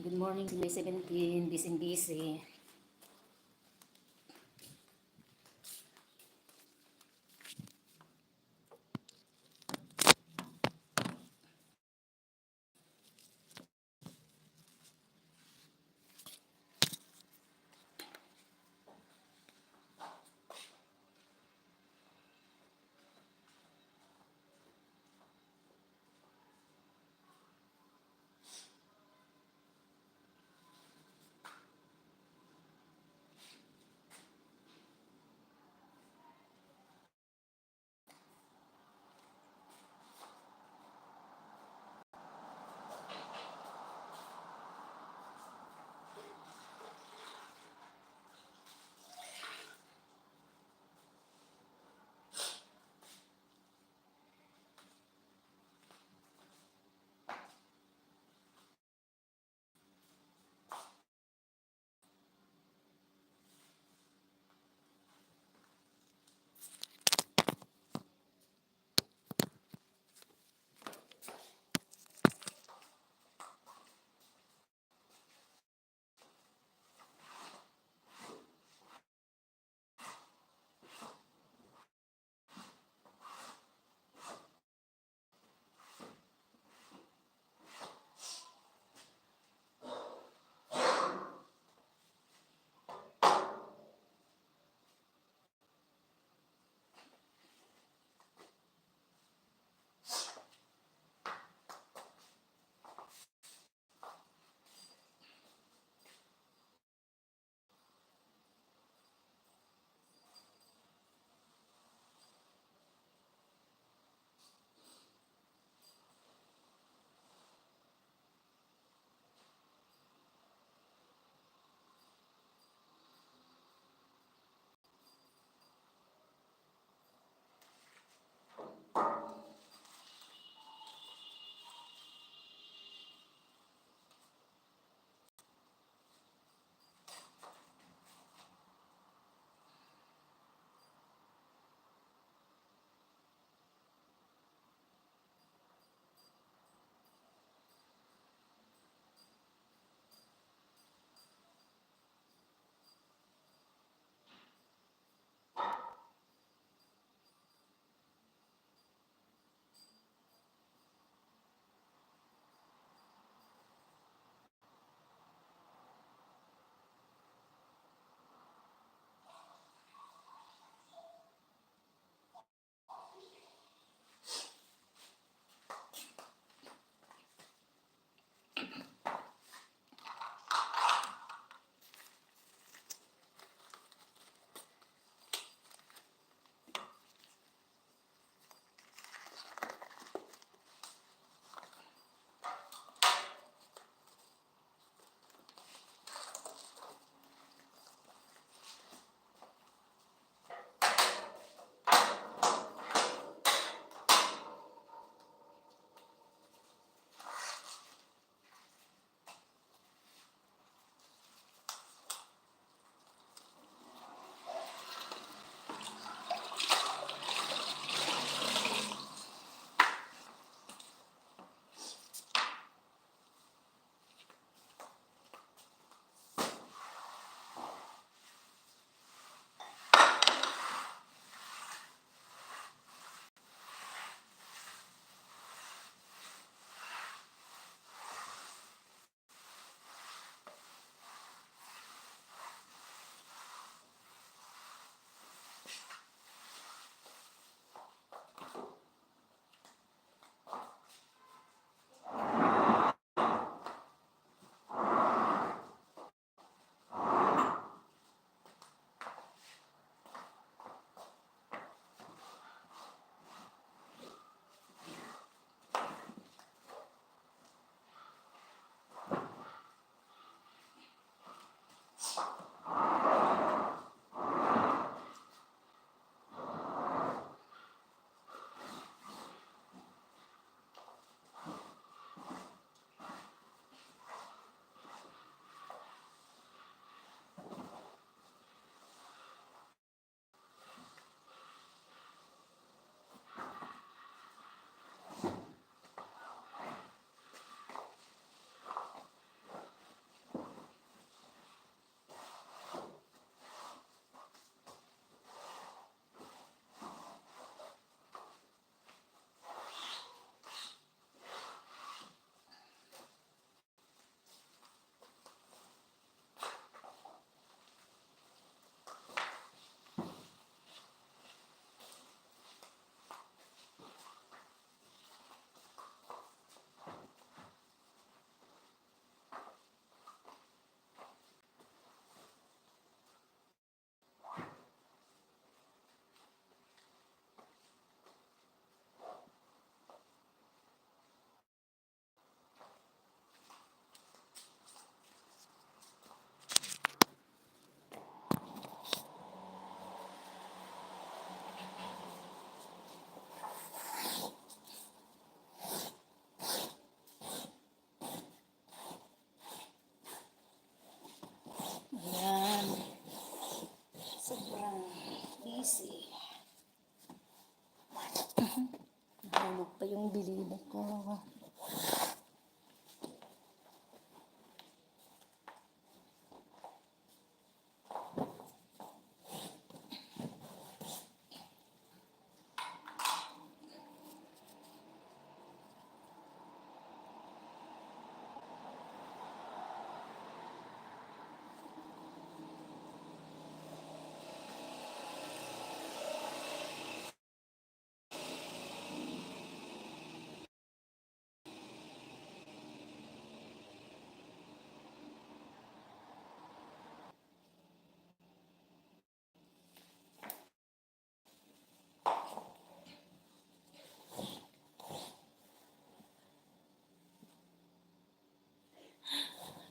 Good morning, July 17. Busy.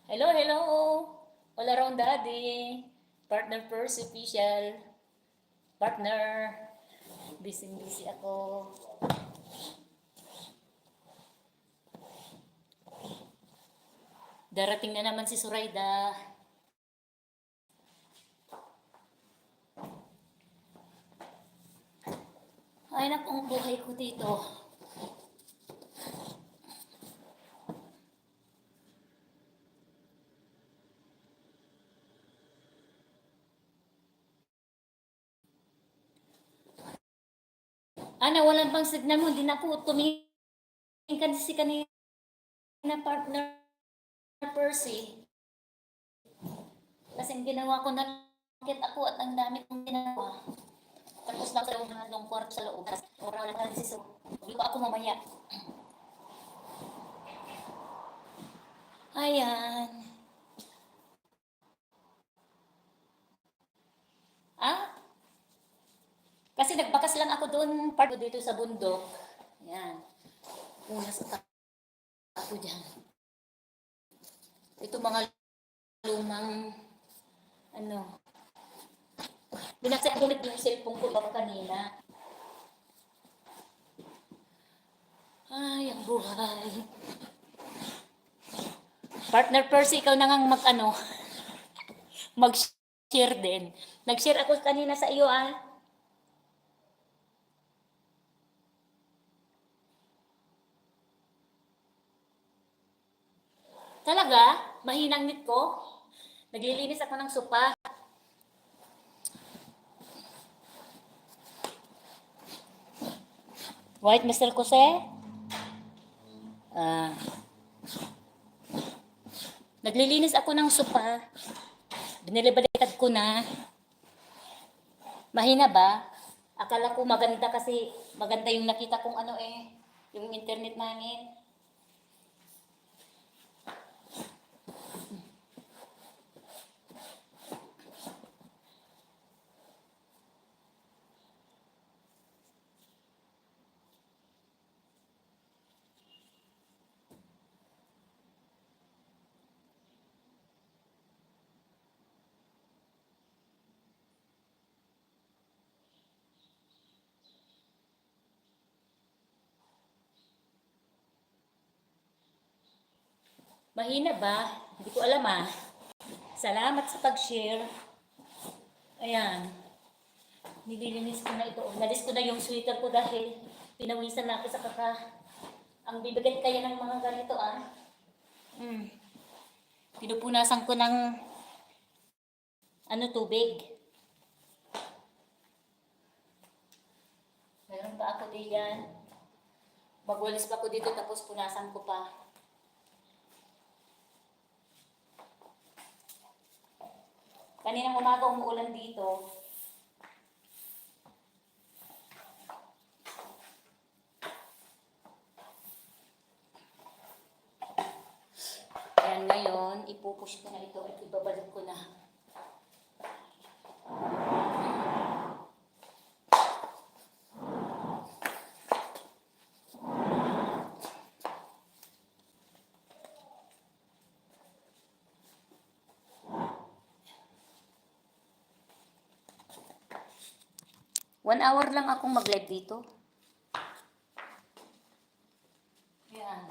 Hello, hello! All around daddy. Partner first official. Partner. Busy ako. Darating na naman si Suraida. Ay, naku, ang buhay ko dito. Ana, walang bang signal mo. Hindi na po tumingin kasi kanina partner Percy. Kasi ginawa ko na kit ako at ang dami kong ginawa. Tapos lang sa loob ng kwarto sa loob. Oral na si So. Hindi ko ako mamaya. Ayan. Ah? Kasi nagbakas lang ako doon, part dito sa bundok. Ayan. Una sa ako dyan. Ito mga lumang, ano, binaksa ko ulit yung cellphone ko baka kanina. Ay, ang buhay. Partner Percy, ikaw na nga mag-share din. Nag-share ako kanina sa iyo, ah. Talaga? Mahinang nit ko? Naglilinis ako ng sopa. White Mr. Jose? Ah, naglilinis ako ng sopa. Binilibaliktad ko na. Mahina ba? Akala ko maganda kasi maganda yung nakita kong yung internet namin. Mahina ba? Hindi ko alam ah. Salamat sa pag-share. Ayan. Nililinis ko na ito. Nalis ko na yung sweater ko dahil pinawisan na ako sa kaka. Ang bibigat kaya ng mga ganito ah. Pinupunasan ko ng tubig. Meron pa ako diyan. Magwalis pa ako dito tapos punasan ko pa. Kaninang umaga umuulan dito. Ayan ngayon, ipupush ko na ito at ibabalik ko na. One hour lang akong mag-live dito. Ayan.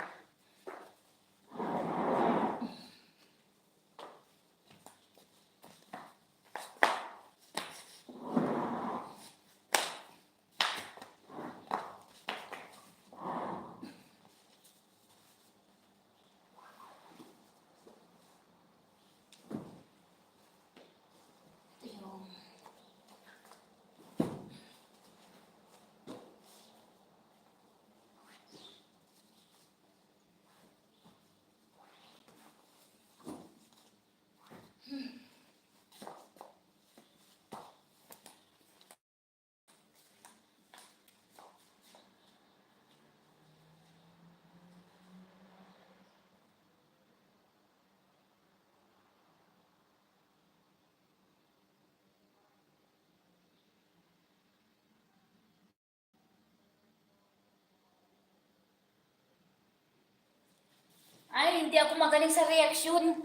Ay, hindi ako magaling sa reaksyon.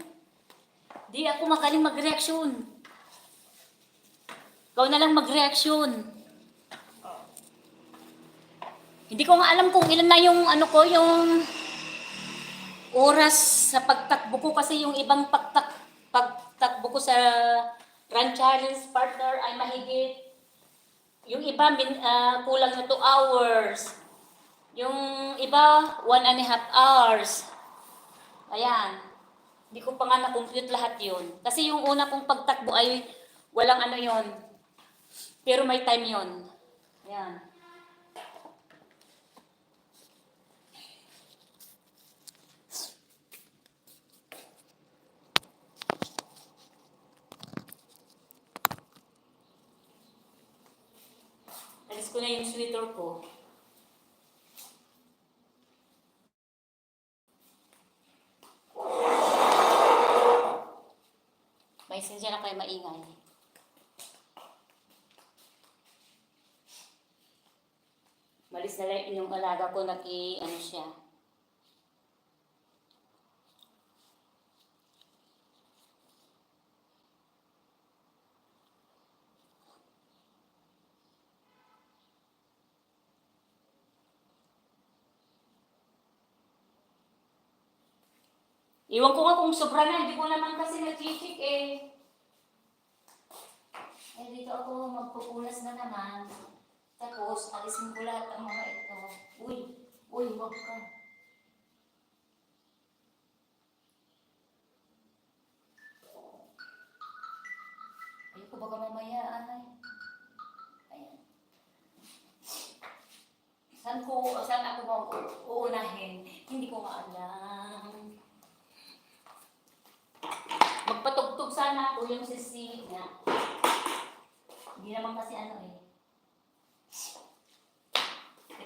Di ako magaling mag-reaksyon. Ikaw na lang mag-reaksyon. Hindi ko nga alam kung ilan na yung ano ko, yung oras sa pagtakbo ko kasi yung ibang pagtakbo ko sa Run Challenge partner ay mahigit. Yung iba kulang na 2 hours. Yung iba 1.5 hours. Ayan. Hindi ko pa nga na-compute lahat yun. Kasi yung una kong pagtakbo ay walang ano yon. Pero may time yon. Ayan. Alis ko na yung sweater ko. May sinsya na kayo maingay. Malis na lang yung alaga ko, ano siya. Iwan ko nga kung sobra na, hindi ko naman kasi nag-check eh. Eh dito ako magpupunas na naman. Tapos, alisin ko lahat ang mga ito. Uy, wag ka. Ayoko baka mamaya, ay. Ayan. Saan ako uunahin? Hindi ko nga alam. Magpatugtog sana ako yung sisilig niya. Hindi naman kasi ano eh.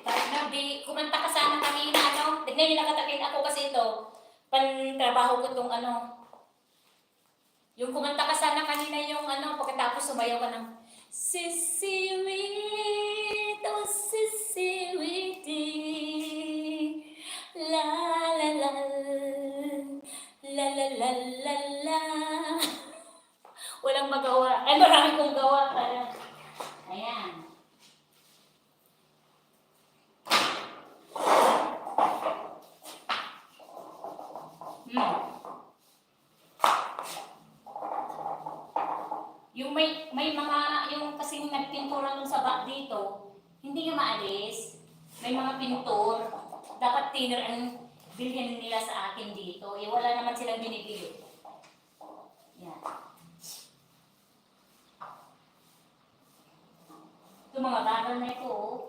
Partner, kumanta ka sana kanina, ano? Tignan nyo nakatakin ako kasi ito. Pantrabaho ko itong ano. Yung kumanta ka sana kanina yung ano, pagkatapos sumayaw ka ng Sisiwit, oh sisiwiti, la la la, la la la la la. Walang magawa. Ay, marami kong gawa pala. Ayan. Yung may mga, yung kasing nagpintura nun sa dito, hindi nga maalis. May mga pintor. Dapat thinner ang bilhin nila sa akin dito. Eh, wala naman silang binibili. Yan. Ito mga bagal na ito, oh.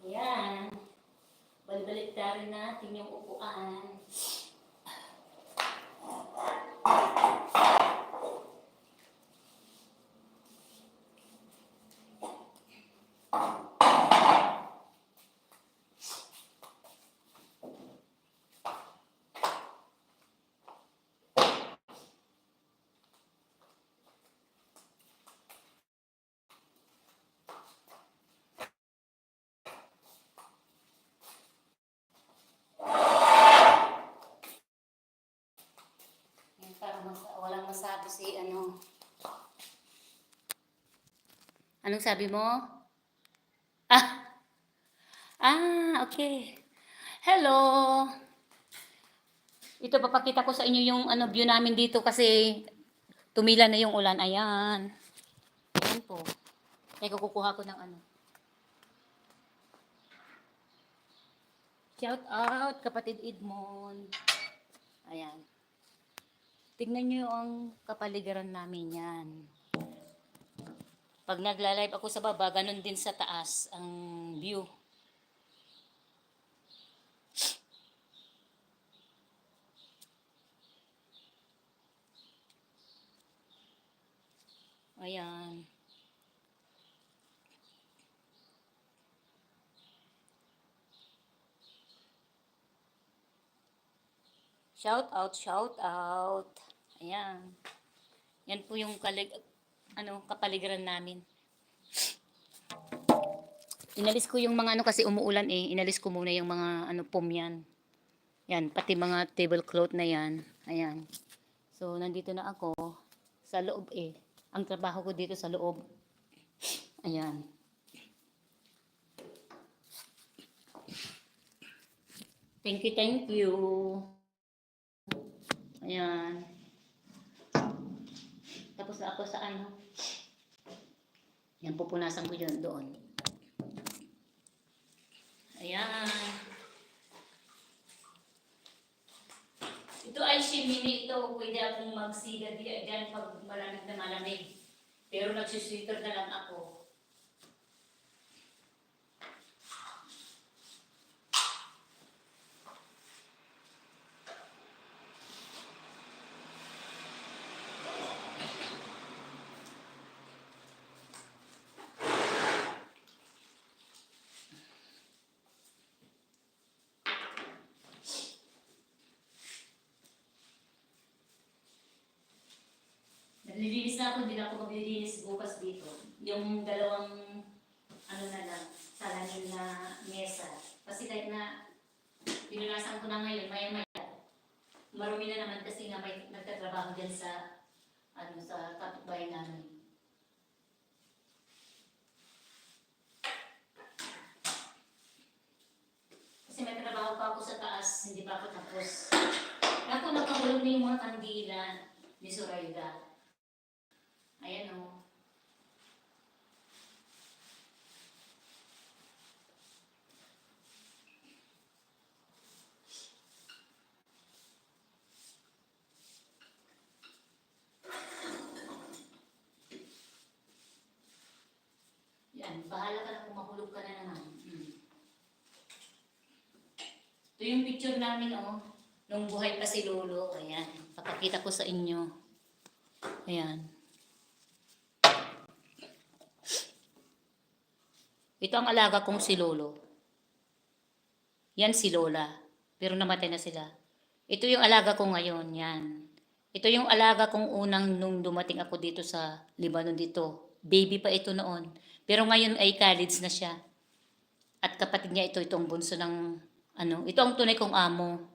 Ayan. Balbalik rin natin yung upuan. Walang masabi si ano. Anong sabi mo? Okay. Hello. Ito papakita ko sa inyo yung ano view namin dito kasi tumila na yung ulan. Ayan. Ayan po. Kaya kukuha ko ng ano. Shout out kapatid Edmond. Ayan. Tignan nyo ang kapaligiran namin yan. Pag nagla-live ako sa baba, ganun din sa taas ang view. Ayan. Shout out, shout out. Ayan. Yan po yung kapaligiran namin. Inalis ko yung mga kasi umuulan eh. Inalis ko muna yung mga yan. Yan, pati mga tablecloth na yan. Ayan. So, nandito na ako sa loob eh. Ang trabaho ko dito sa loob. Ayan. Thank you, thank you. Ayan. Tapos na ako sa Yan, pupunasan ko yun doon. Ayan. Ito ay shimini ito. Pwede akong magsiga diyan pag malamig na malamig. Pero nagsusweater na lang ako. Naglilinis na ako, hindi na ako maglilinis bukas dito. Yung dalawang, na lang, salamin na mesa. Kasi kahit na pinunasan ko na ngayon, maya-maya, marumi na naman kasi nga may nagtatrabaho dyan sa, sa kapitbahay namin. Kasi may trabaho pa ako sa taas, hindi pa ako tapos. Ako nakahulog na yung mga kandila ni Zoraida. Ayan o. Yan, bahala ka na kung mahulog ka na naman. Ito yung picture namin nung buhay pa si Lolo. Ayan, papakita ko sa inyo. Ayan. Ito ang alaga kong si Lolo. Yan si Lola. Pero namatay na sila. Ito yung alaga ko ngayon. Yan. Ito yung alaga kong unang nung dumating ako dito sa Lebanon dito. Baby pa ito noon. Pero ngayon ay college na siya. At kapatid niya ito, itong bunso ng ito ang tunay kong amo.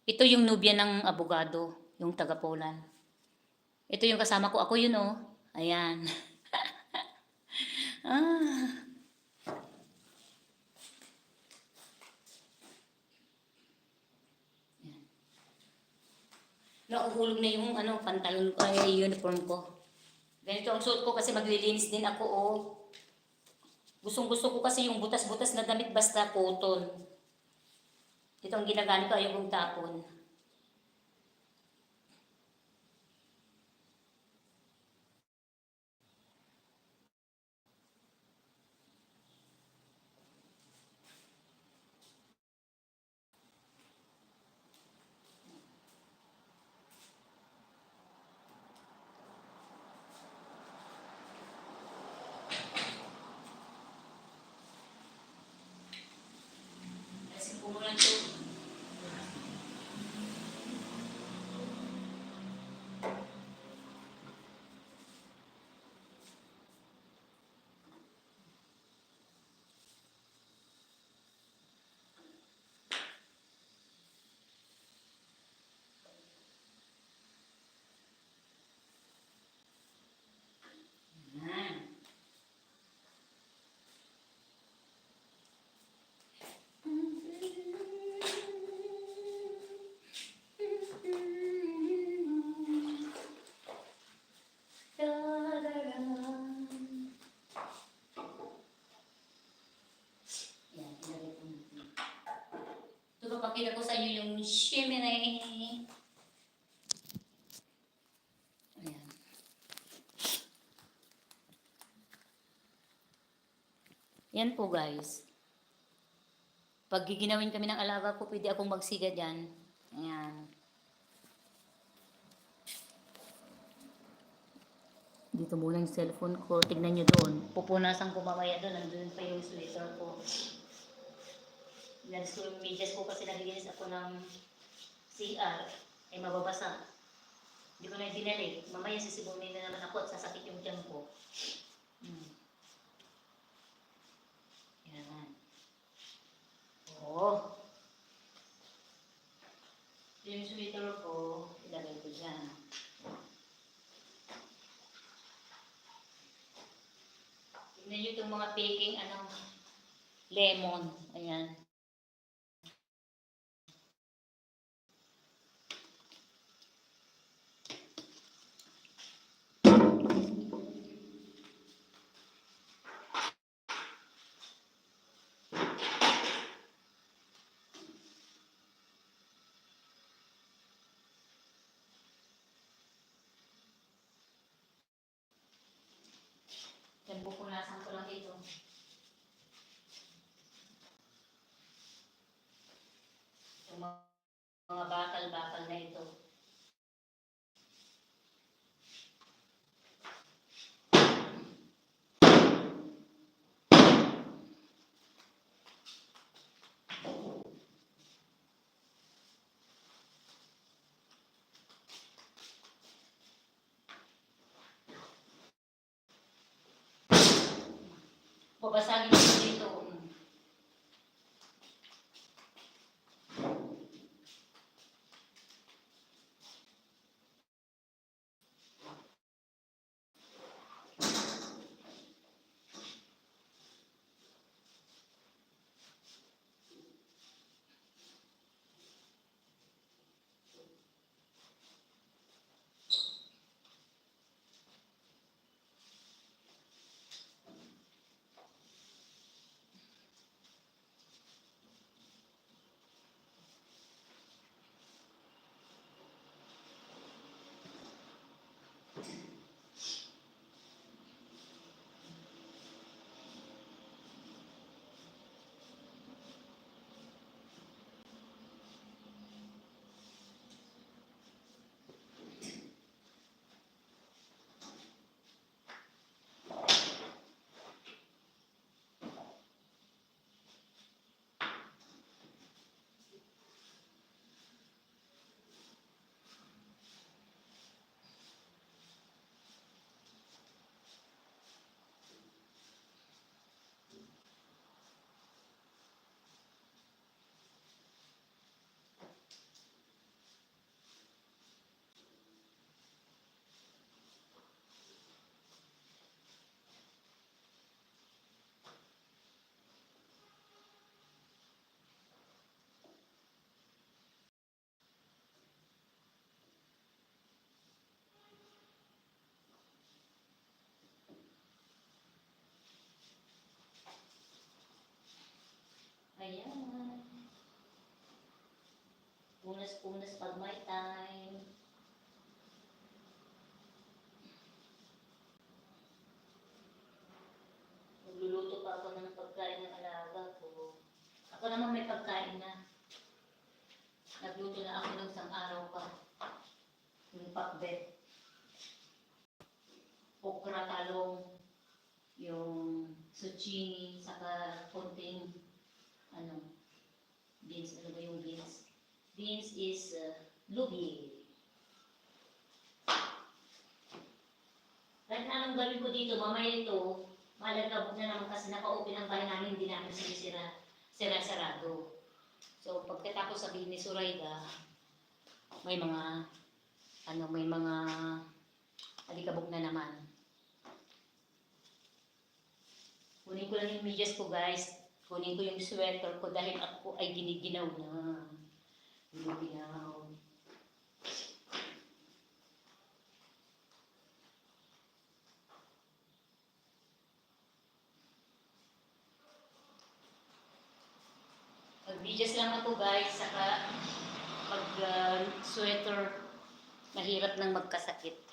Ito yung nubya ng abogado, yung taga Poland. Ito yung kasama ko. Ako yun Ayan. Nakuhulog na yung pantalon ko, uniform ko. Ganito ang suot ko kasi maglilinis din ako Gustong gusto ko kasi yung butas-butas na damit basta cotton. Ito ang ginagamit ko, ayaw kong tapon. Kasi pumulan ko. Papakita ko sa inyo yung chimney. Ayan. Yan po guys. Pag giginawin kami ng alaga ko, pwede akong magsiga dyan. Ayan. Dito muna yung cellphone ko. Tignan nyo doon. Pupunasan ko mamaya doon. Nandun pa yung sweater ko. Inalis ko yung medyas ko kasi naglilinis ako ng CR. Ay mababasa. Hindi ko na dinali. Mamaya sisibunin na naman ako at sasakit yung tiyan ko. Yan. Oo. Yung sweater ko, ilagay ko dyan. Tignan nyo itong mga baking, lemon. Ayan. Yan, pupunasan ko lang ito. Yung mga bakal-bakal na ito. Babasagin ko dito. Ayan. Punas-punas pag may time. Magluluto pa ako ng pagkain ng alaga ko. Ako naman may pagkain na. Nagluto na ako ng isang araw pa. Yung pakbet. Okra talong. Yung zucchini. Saka konting beans. Ano ba yung beans? Beans is lubi. Kahit na anong gawin ko dito, mamaya ito, malagabog na naman kasi naka-open ang bahay namin, hindi namin sira-sarado. So, pagkatapos sabihin ni Surayda, may mga alikabok na naman. Kunin ko lang yung medyas ko, guys. Kunin ko yung sweater ko dahil ako ay giniginaw na. Giniginaw. Mag-medyas lang ako, guys, saka mag-sweater. Mahirap nang magkasakit.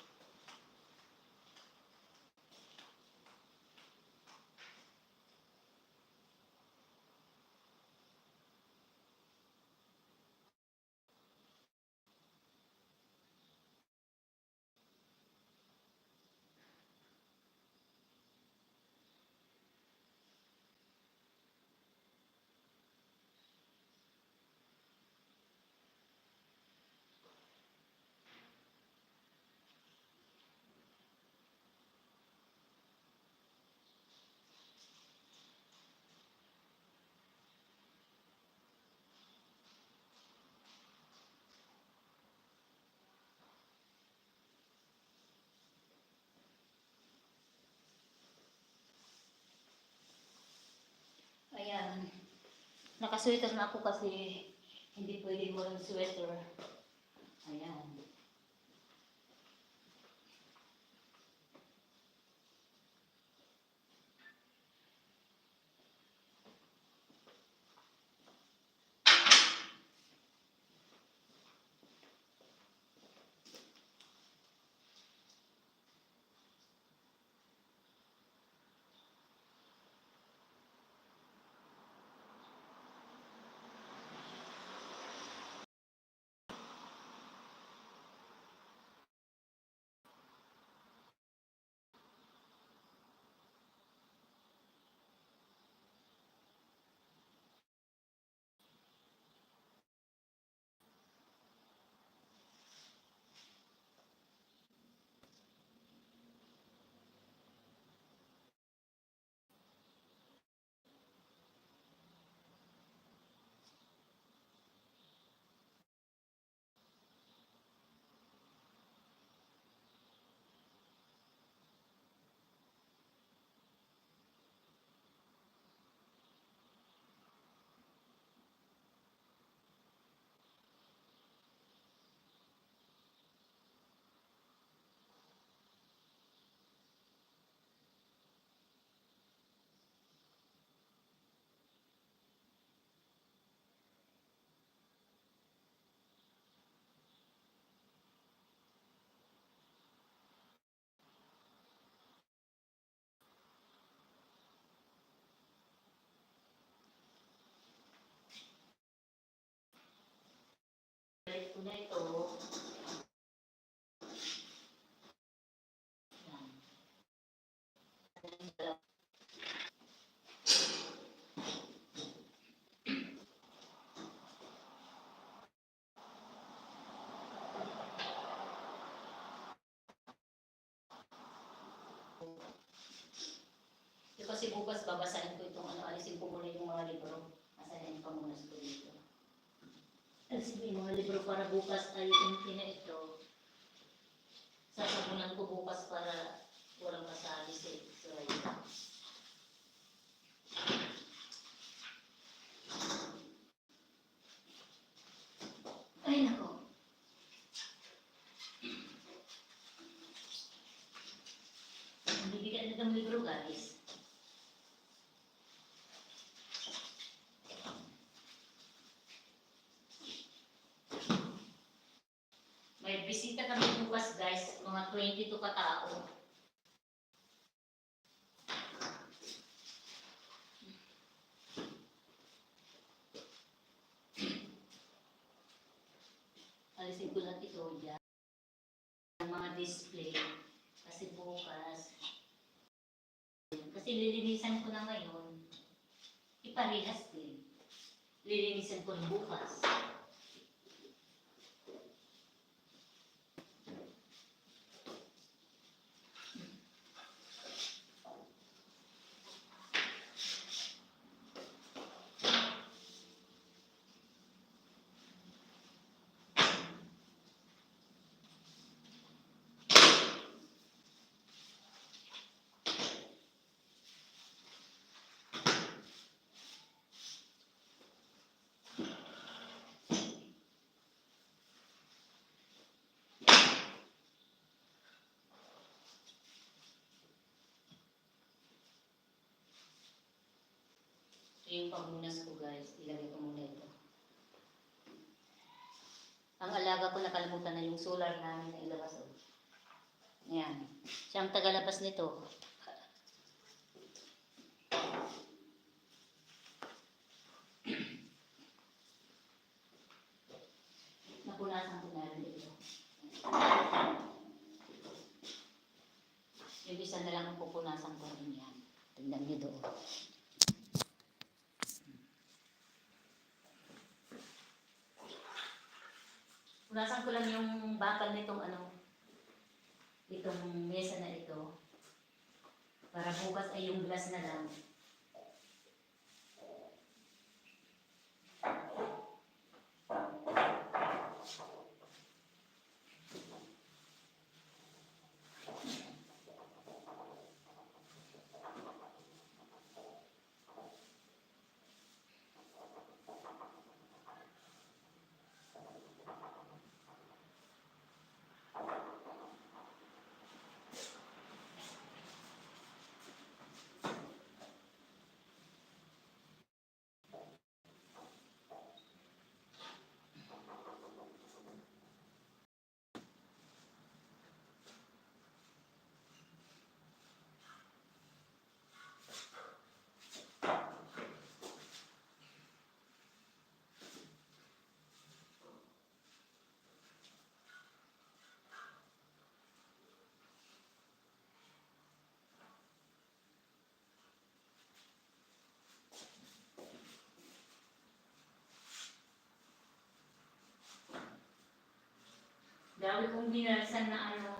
Nakasweater na ako kasi hindi pwedeng walang sweater. Ayan. Balik ko na ito. Kasi bukas babasahin ko itong ano, alisin ko muna yung mga libro. Asahin pa muna ko dito. Alisin ko yung mga libro para bukas ay empty na ito. Sasabunan ko bukas para walang masabi sa Israel. Ay nako. Ang bibigat na ng libro guys. May bisita kami bukas guys, mga 22 katao. Alisin ko lang ito dyan. Ang mga display. Kasi bukas. Kasi lilinisan ko na ngayon. Iparehas din. Lilinisan ko na bukas. Ito yung pamunas ko guys. Ilagay ko muna ito. Ang alaga ko nakalimutan na yung solar namin na ilabas. Ayan. Siyang tagalabas nito. Napunasan ko na rin ito. Yung isa na lang ang pupunasan ko rin yan. Tingnan niyo doon. Punasan ko lang yung bakal nitong ano, itong mesa na ito. Para bukas ay yung glass na lang. minalsan na ano,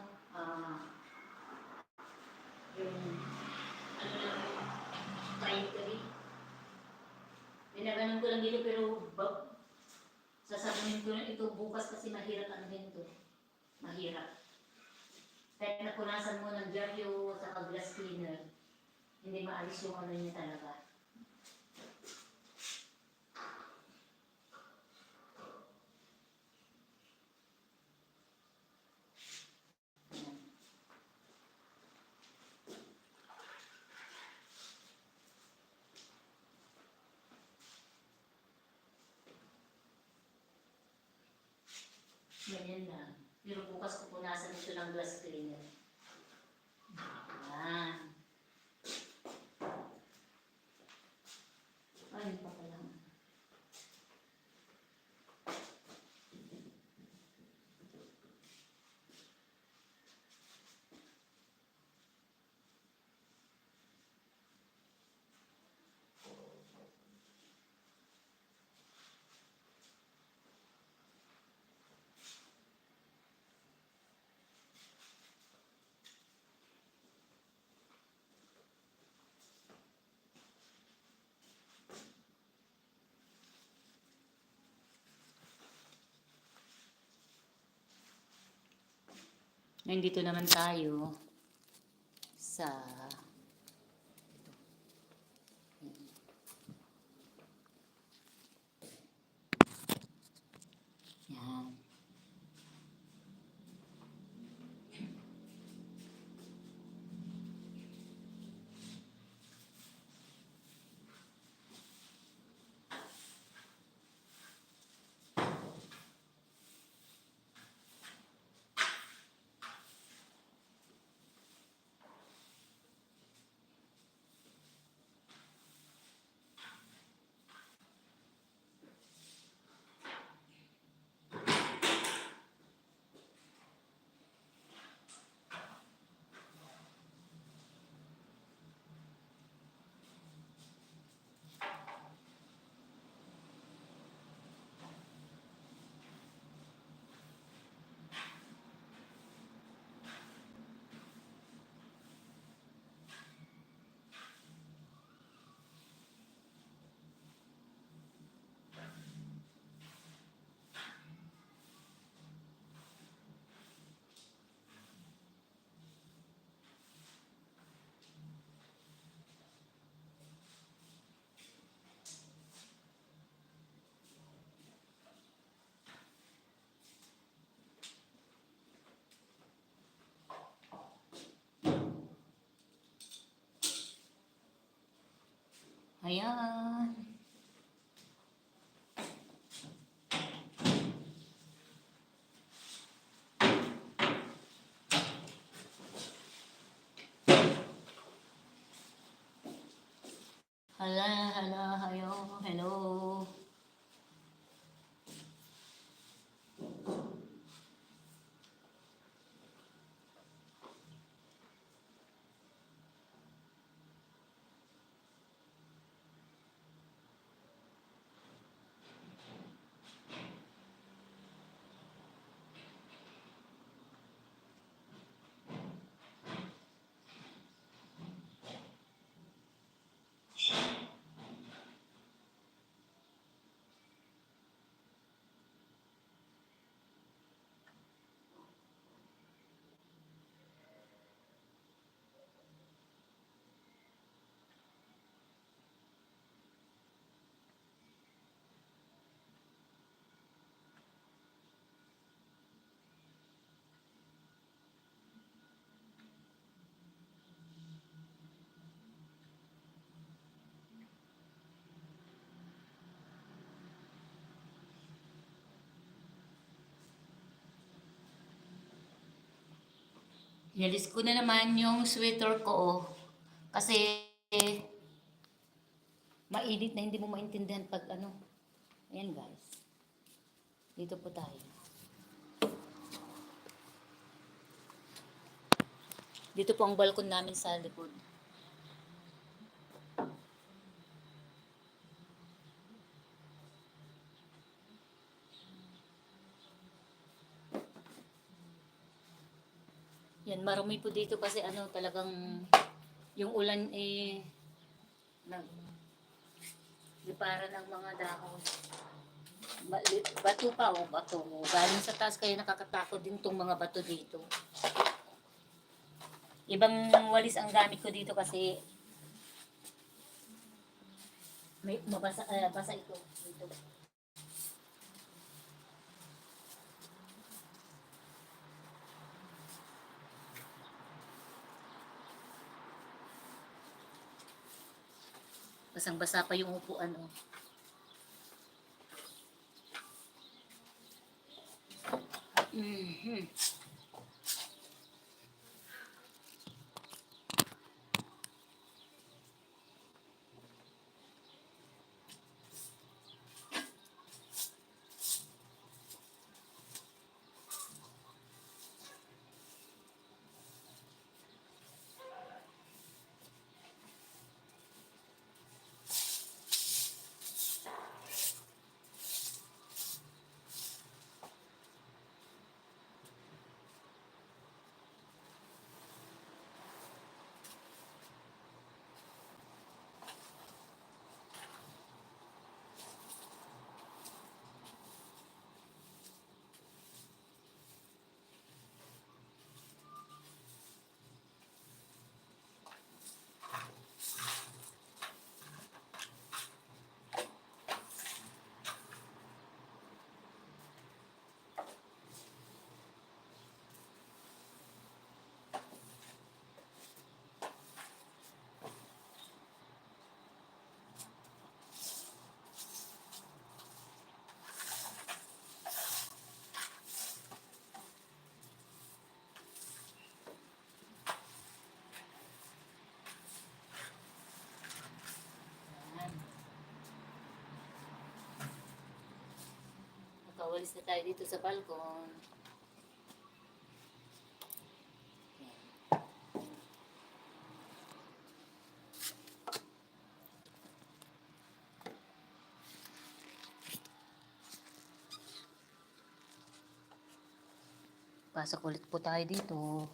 yung ano lang yung trickery. Pinaganon ko lang dito pero sasabunin ko lang ito bukas kasi mahirap ang ganito. Mahirap. Kahit napunasan mo ng dyaryo sa glass cleaner, hindi maalis yung ano niya talaga. Ganyan lang. Pero bukas pupunasan ito ng glass cleaner. Ayan. Ay, pa pala. Nandito naman tayo sa yan. Ayan. Hello. Inalis ko na naman yung sweater ko, oh. Kasi mainit na hindi mo maintindihan pag ano. Ayan guys. Dito po tayo. Dito po ang balkon namin sa likod. Yan, marumi po dito kasi ano talagang yung ulan nag liparan ng mga dahon. Bato pa o bato. Galing sa taas kaya nakakatakot din tong mga bato dito. Ibang walis ang gamit ko dito kasi may mabasa basa ito dito. Basang-basa pa yung upuan oh. Mhm. Nakawalis na tayo dito sa balkon. Pasok ulit po tayo dito.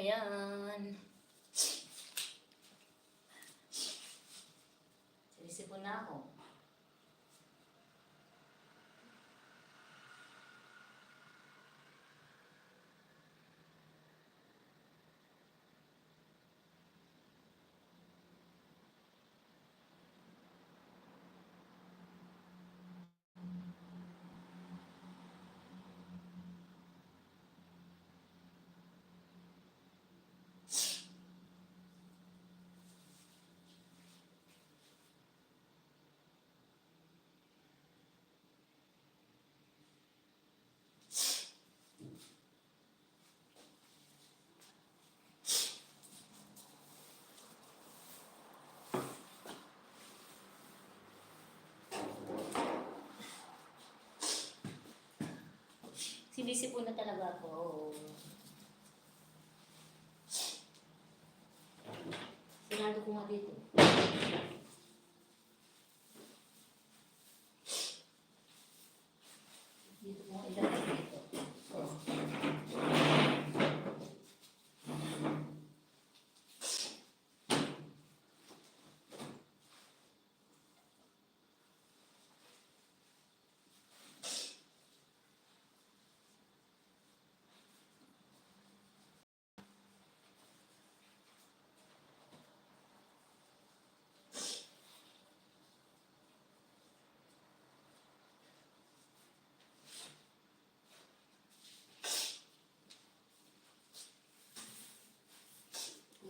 Ayan. Sinisipon na ako. Sinisipon na talaga ako. Sinado ko nga dito. Dito ko nga ilagay dito. Oh.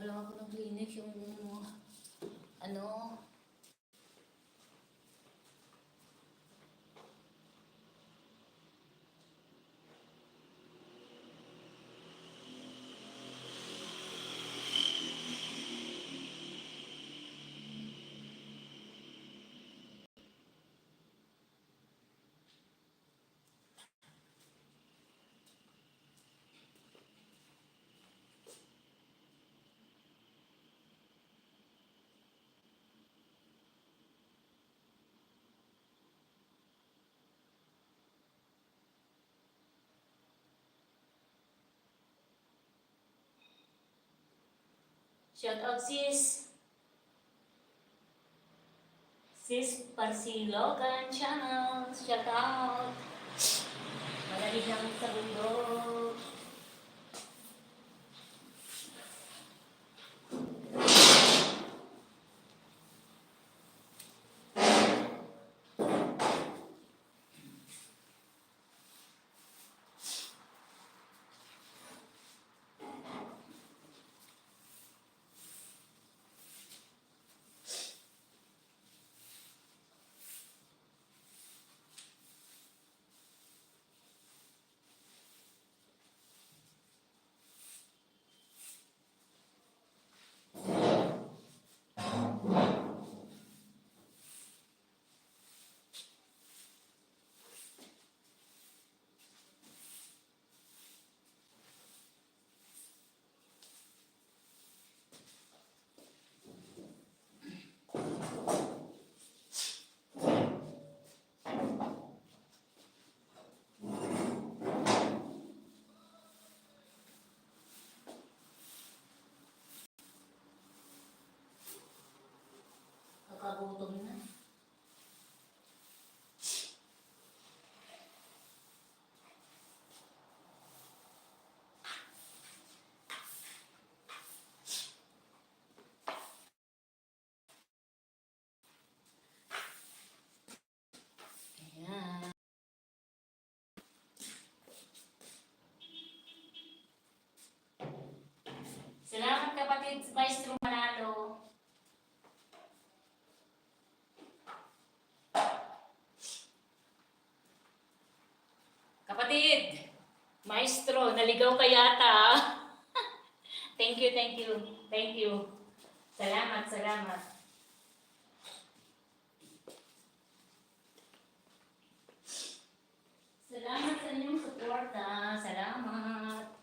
Wala ako ng clinic yung ano. Shout out sis. Sis Parsilogan Channel. Shout out. Malalig lang sa bundok. Nakagutom na. Ayan. Salamat kapatid Maestro Manalo. Kapatid, Maestro, naligaw ka yata. Thank you, thank you, thank you. Salamat, salamat. Salamat sa inyong suporta. Salamat.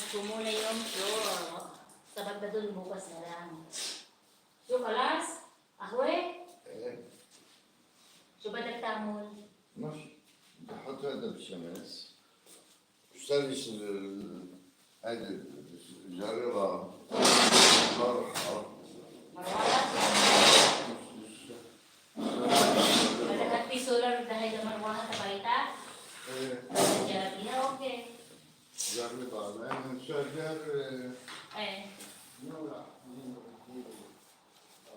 ko muna yung floor. Sabag na dun, bukas na lang. Yung kalas, ahoy, شو بدك تعمل؟ ماشي بحط هذا بالشمس بشتري هذا جربها صراحة بدك في سولار dahil sa marwahan sa baita? Jarabiha, okay. جربها لأن شجر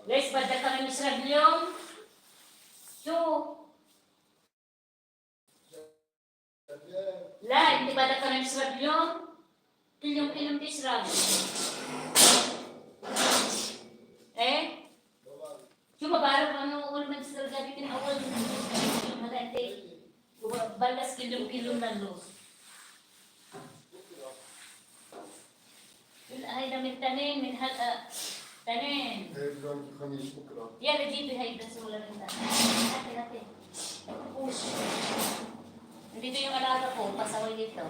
Guys, بدك kami misrag yung شو؟ لا انت بدك kami misrag yung كل يوم تشرب شو ما بعرف انا اول ما تشرب جابت من اول هذا انت بلس كيلو نلو هيدا من تنين من هلا تنين الخميس بكرة يلا جيبي هيدا سولا من هاتي push dito yung alaga ko pasaway dito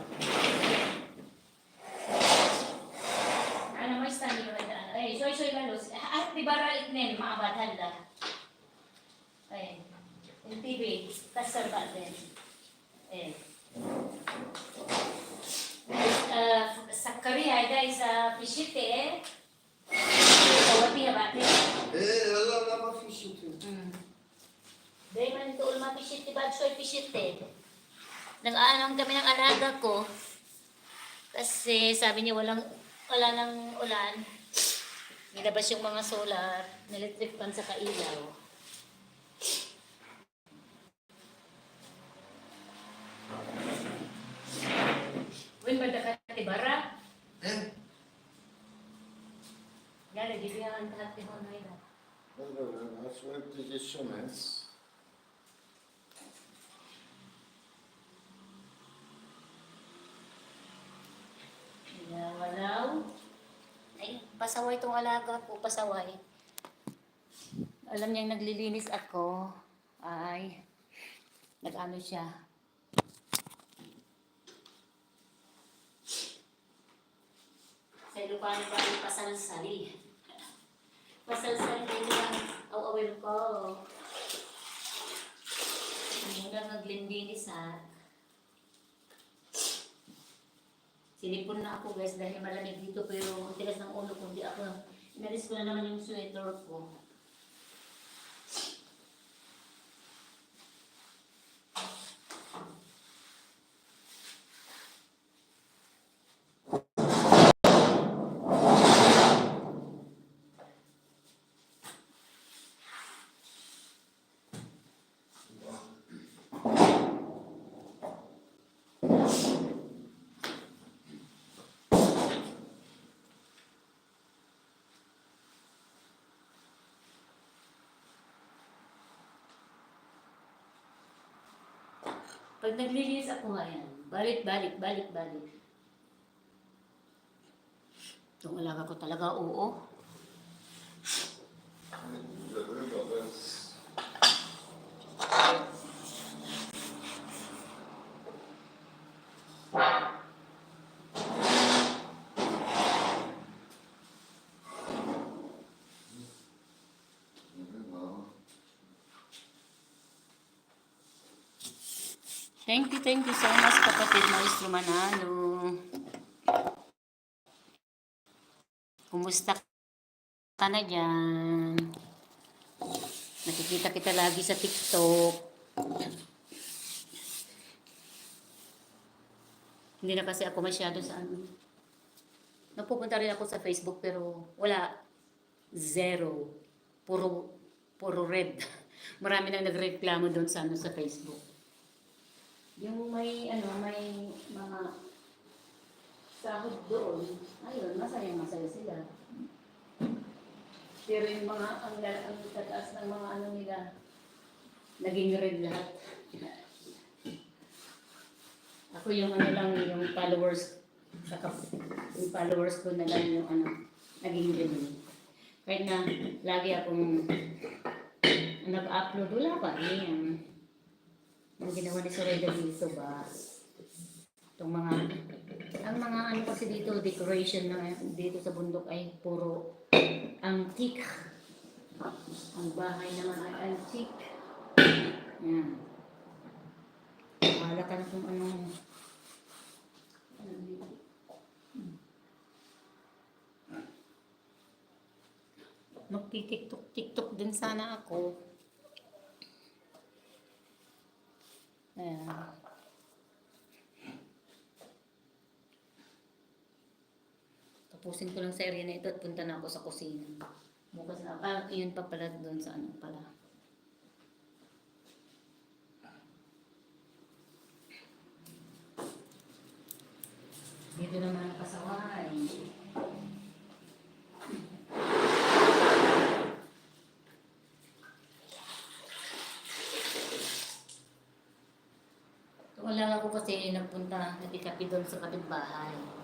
ano may stand dito ay soy lalos di bara itnen maabad handa ay yung TV kasar ba din sa Korea guys sa Pishite kawati ha ba هلا لا ما في شيء dahil man ito ulma Pishite bad soy Pishite nag-aanong kami ng alaga ko kasi sabi niya wala nang ulan. Nilabas yung mga solar, electric fan sa kailaw. Uy, bada ka tibara? Yala, gibihan ka tibon na ila. شوية بتيجي الشمس Walaw. Ay, pasaway itong alaga ko, pasaway. Alam niyang naglilinis ako. Ay, nag-ano siya. Sa Ilocano pa rin pasalsali. Pasalsali kayo lang awawin ko. Muna naglilinis ha. Sinipon na ako guys dahil malamig dito pero ang tigas ng ulo ko. Hindi ako, inalis ko na naman yung sweater ko. Pag naglilinis ako ngayon, balik. Itong alaga ko talaga, oo. جربها بس Thank you so much kapatid Maestro Manalo. Kumusta ka na dyan? Nakikita kita lagi sa TikTok. Hindi na kasi ako masyado sa ano. Napupunta rin ako sa Facebook pero wala. Zero. Puro red. Marami nang nagreklamo doon sa ano sa Facebook. Yung may mga sahod doon, ayun, masaya sila. Pero yung mga, ang tataas ng mga ano nila, naging red lahat. Ako yung ano lang, yung followers, yung followers ko na lang yung ano, naging red. Kahit na lagi akong nag-upload, wala pa rin. Ang ginawa ni Soraya dito ba? Itong mga, ang mga ano kasi dito, decoration na dito sa bundok ay puro antique. Ang bahay naman ay antique. Yan. Wala ka na kung anong magti-tiktok din sana ako. Ayan. Tapusin ko lang sa area na ito at punta na ako sa kusina. Bukas na, yun pa pala doon sa ano pala. Dito naman ang pasaway. Wala ako kasi nagpunta, nagkikapi doon sa kapitbahay.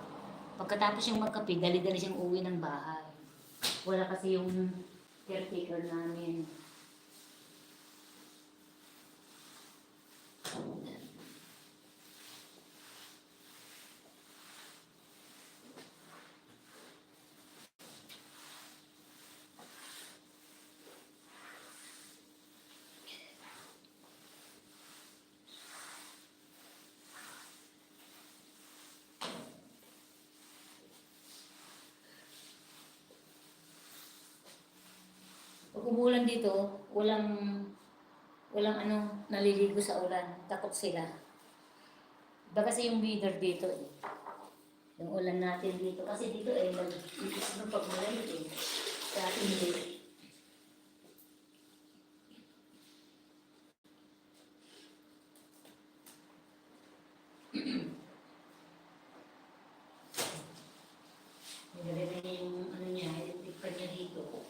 Pagkatapos yung magkapi, dali-dali siyang uwi ng bahay. Wala kasi yung caretaker namin. Pag umulan dito, walang ano, naliligo sa ulan. Takot sila. Iba kasi yung weather dito eh. Yung ulan natin dito. Kasi dito eh, nag-iis ng pag-ulan eh. Sa atin dito. Nilagay niya yung ano niya, yung kanya dito.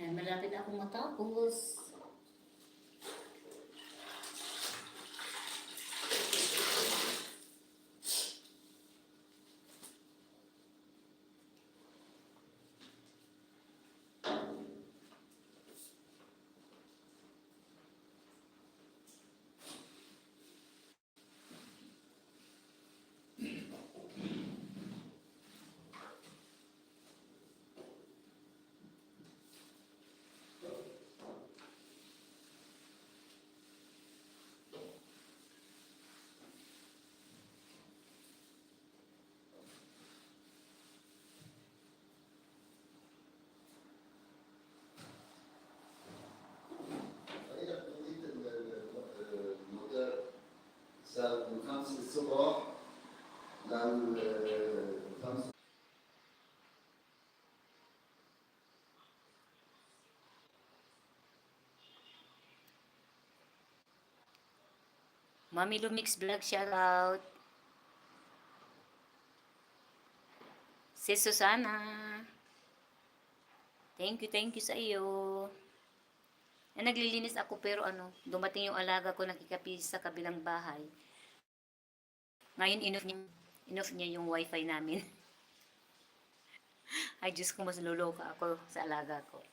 Yan, malapit na akong matapos. الموديل صار من 5 الصبح الخمسة. Mami Lumix Vlog, shout out. Si Susana. Thank you sa iyo. Naglilinis ako pero dumating yung alaga ko nakikapis sa kabilang bahay. Ngayon inoff niya yung wifi namin. Ay Diyos ko, mas luluka ako sa alaga ko.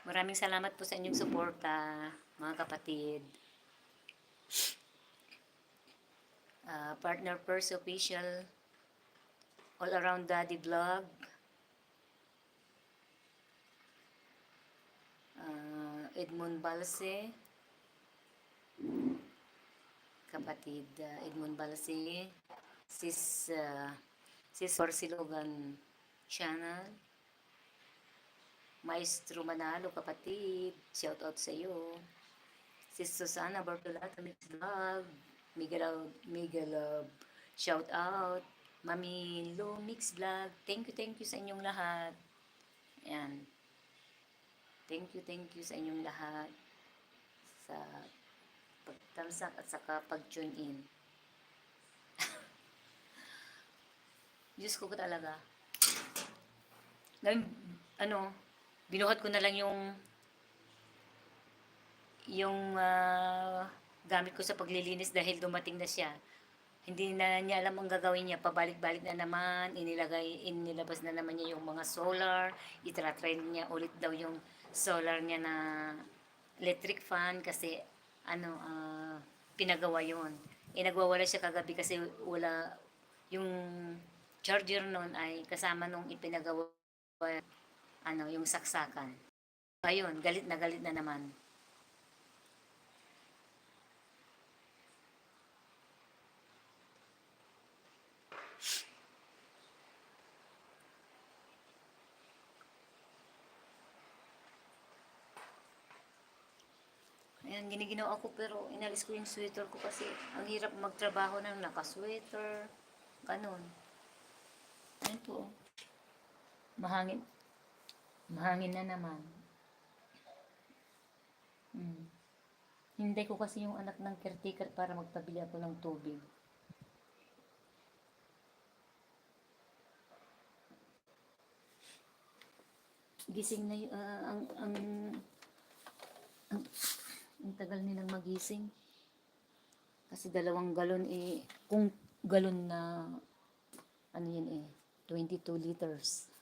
Maraming salamat po sa inyong suporta, mga kapatid. Partner Purse Official, All Around Daddy Vlog, Edmond Balse, kapatid Edmond Balse, Sis Orsilogan Channel, Maestro Manalo, kapatid, shout out sa iyo. Sis Susana Bartolata Mix Vlog, Miguel shout out. Mami Lo Mix Vlog, thank you sa inyong lahat. Ayan. Thank you sa inyong lahat sa pagtamsak at saka pag-tune in. Diyos ko talaga. Binuhat ko na lang yung gamit ko sa paglilinis dahil dumating na siya. Hindi na niya alam ang gagawin niya. Pabalik-balik na naman, inilabas na naman niya yung mga solar, itratry niya ulit daw yung solar niya na electric fan kasi pinagawa yun. Nagwawala siya kagabi kasi wala yung charger nun ay kasama nung ipinagawa yung saksakan. Ayun, galit na naman. Ayan, giniginaw ako pero inalis ko yung sweater ko kasi ang hirap magtrabaho ng naka-sweater. Ganon. Ayan po. Mahangin. Mahangin na naman. Hintay ko kasi yung anak ng caretaker para magpabili ako ng tubig. Gising na ang tagal nilang magising. Kasi 2 galon kung galon na 22 liters.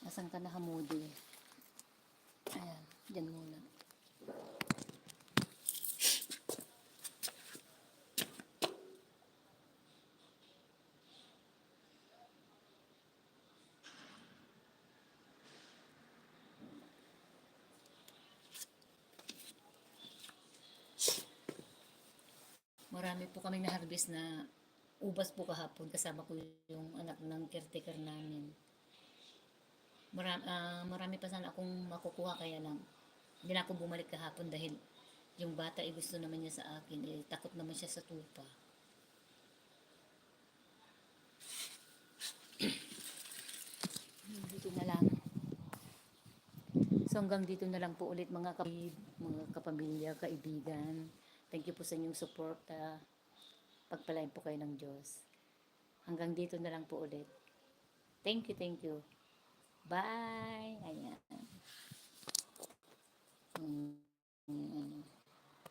Asan ka na, Hamudi? Ayan, dyan muna. Marami po kaming na-harvest na ubas po kahapon. Kasama ko yung anak ng caretaker namin. Marami pa sana akong makukuha kaya lang hindi na ako bumalik kahapon dahil yung bata gusto naman niya sa akin. Takot naman siya sa tupa. Dito na lang. So hanggang dito na lang po ulit mga kapamilya, kaibigan. Thank you po sa inyong support. Pagpalain po kayo ng Diyos. Hanggang dito na lang po ulit. Thank you. Bye!